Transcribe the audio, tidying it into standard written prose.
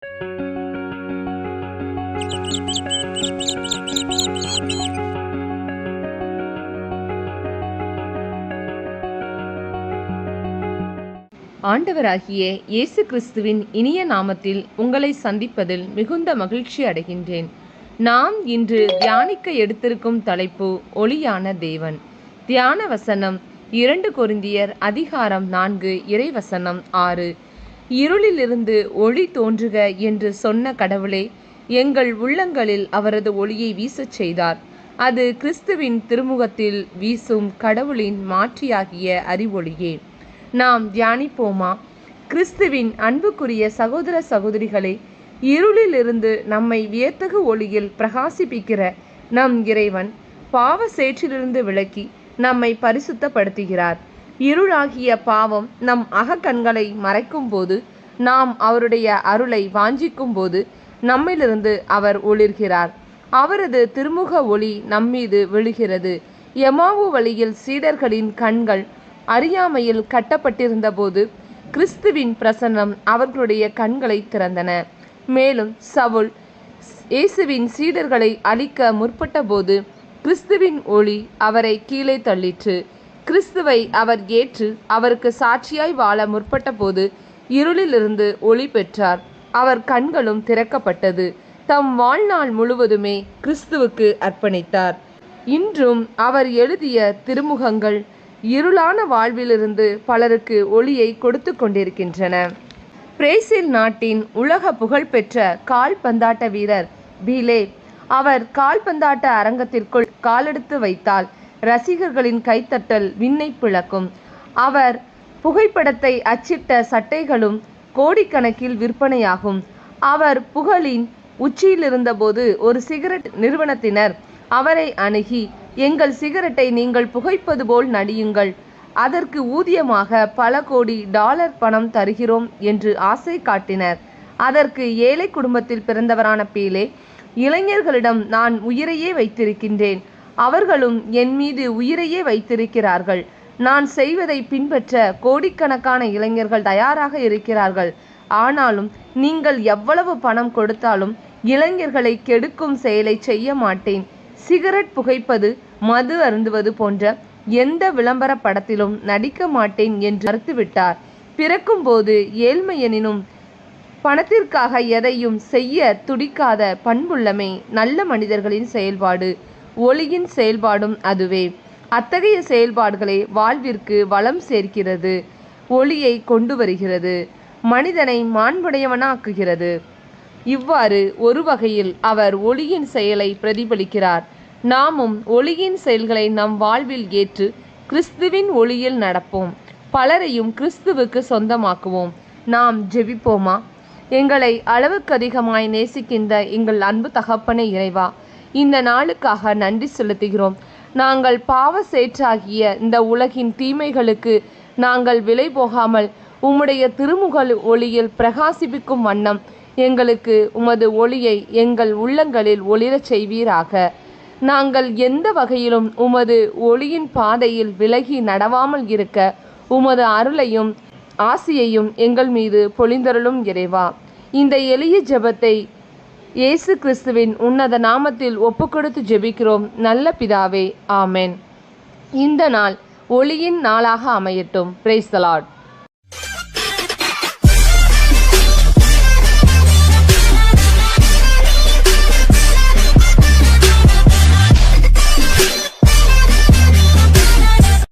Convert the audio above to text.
ஆண்டவராகிய இயேசு கிறிஸ்துவின் இனிய நாமத்தில் உங்களை சந்திப்பதில் மிகுந்த மகிழ்ச்சி அடைகின்றேன். நாம் இன்று தியானிக்க எடுத்திருக்கும் தலைப்பு ஒளியான தேவன். தியான வசனம் 2 கொரிந்தியர் அதிகாரம் 4 இறைவசனம் 6. இருளிலிருந்து ஒளி தோன்றுக என்று சொன்ன கடவுளே, எங்கள் உள்ளங்களில் அவரது ஒளியை வீசச் செய்தார். அது கிறிஸ்துவின் திருமுகத்தில் வீசும் கடவுளின் மாற்றியாகிய அறிவொளியே. நாம் தியானிப்போமா? கிறிஸ்துவின் அன்புக்குரிய சகோதர சகோதரிகளே, இருளிலிருந்து நம்மை வியத்தகு ஒளியில் பிரகாசிப்பிக்கிற நம் இறைவன் பாவ சேற்றிலிருந்து விலக்கி நம்மை பரிசுத்தப்படுத்துகிறார். இருளாகிய பாவம் நம் அகக்கண்களை மறைக்கும் போது, நாம் அவருடைய அருளை வாஞ்சிக்கும் போது நம்மிலிருந்து அவர் ஒளிர்கிறார். அவரது திருமுக ஒளி நம்மீது விழுகிறது. எமாவு வழியில் சீடர்களின் கண்கள் அறியாமையில் கட்டப்பட்டிருந்த போது கிறிஸ்துவின் பிரசன்னம் அவர்களுடைய கண்களை திறந்தன. மேலும் சவுல் இயேசுவின் சீடர்களை அழிக்க முற்பட்ட போது கிறிஸ்துவின் ஒளி அவரை கீழே தள்ளிற்று. கிறிஸ்துவை அவர் ஏற்று அவருக்கு சாட்சியாய் வாழ முற்பட்ட போது இருளிலிருந்து ஒளி பெற்றார். அவர் கண்களும் திறக்கப்பட்டது. தம் வாழ்நாள் முழுவதுமே கிறிஸ்துவுக்கு அர்ப்பணித்தார். இன்றும் அவர் எழுதிய திருமுகங்கள் இருளான வாழ்விலிருந்து பலருக்கு ஒளியை கொடுத்து கொண்டிருக்கின்றன. பிரேசில் நாட்டின் உலக புகழ்பெற்ற கால்பந்தாட்ட வீரர் பீலே, அவர் கால்பந்தாட்ட அரங்கத்திற்குள் காலெடுத்து வைத்தால் ரசிகர்களின் கைத்தட்டல் விண்ணை பிளக்கும். அவர் புகைப்படத்தை அச்சிட்ட சட்டைகளும் கோடிக்கணக்கில் விற்பனையாகும். அவர் புகழின் உச்சியில் இருந்தபோது ஒரு சிகரெட் நிறுவனத்தினர் அவரை அணுகி, எங்கள் சிகரெட்டை நீங்கள் புகைப்பது போல் நடியுங்கள், அதற்கு ஊதியமாக பல கோடி டாலர் பணம் தருகிறோம் என்று ஆசை காட்டினர். அதற்கு ஏழை குடும்பத்தில் பிறந்தவரான பீலே, இளைஞர்களிடம் நான் உயிரையே வைத்திருக்கின்றேன், அவர்களும் என் மீது உயிரையே வைத்திருக்கிறார்கள். நான் செய்வதை பின்பற்ற கோடிக்கணக்கான இளைஞர்கள் தயாராக இருக்கிறார்கள். ஆனாலும் நீங்கள் எவ்வளவு பணம் கொடுத்தாலும் இளைஞர்களை கெடுக்கும் செயலை செய்ய மாட்டேன். சிகரெட் புகைப்பது, மது அருந்துவது போன்ற எந்த விளம்பர படத்திலும் நடிக்க மாட்டேன் என்று மறுத்துவிட்டார். பிறக்கும்போது ஏழ்மையெனினும் பணத்திற்காக எதையும் செய்ய துடிக்காத பண்புள்ளமை நல்ல மனிதர்களின் செயல்பாடு. ஒளியின் செயல்பாடும் அதுவே. அத்தகைய செயல்பாடுகளை வாழ்விற்கு வளம் சேர்க்கிறது, ஒளியை கொண்டு வருகிறது, மனிதனை மாண்புடையவனாக்குகிறது. இவ்வாறு ஒரு வகையில் அவர் ஒளியின் செயலை பிரதிபலிக்கிறார். நாமும் ஒளியின் செயல்களை நம் வாழ்வில் ஏற்று கிறிஸ்துவின் ஒளியில் நடப்போம். பலரையும் கிறிஸ்துவுக்கு சொந்தமாக்குவோம். நாம் ஜெபிப்போமா? எங்களை அளவுக்கு அதிகமாய் நேசிக்கின்ற எங்கள் அன்பு தகப்பனே இறைவா, இந்த நாளுக்காக நன்றி செலுத்துகிறோம். நாங்கள் பாவ சேற்றாகிய இந்த உலகின் தீமைகளுக்கு நாங்கள் விலை போகாமல் உம்முடைய திருமுக ஒளியில் பிரகாசிப்பிக்கும் வண்ணம் எங்களுக்கு உமது ஒளியை எங்கள் உள்ளங்களில் ஒளிரச் செய்வீராக. நாங்கள் எந்த வகையிலும் உமது ஒளியின் பாதையில் விலகி நடவாமல் இருக்க உமது அருளையும் ஆசியையும் எங்கள் மீது பொழிந்தருளும் இறைவா. இந்த எளிய ஜெபத்தை இயேசு கிறிஸ்துவின் உன்னத நாமத்தில் ஒப்புக்கொடுத்து ஜெபிக்கிறோம் நல்ல பிதாவே, ஆமென். இந்த நாள் ஒளியின் நாளாக அமையட்டும். Praise the Lord.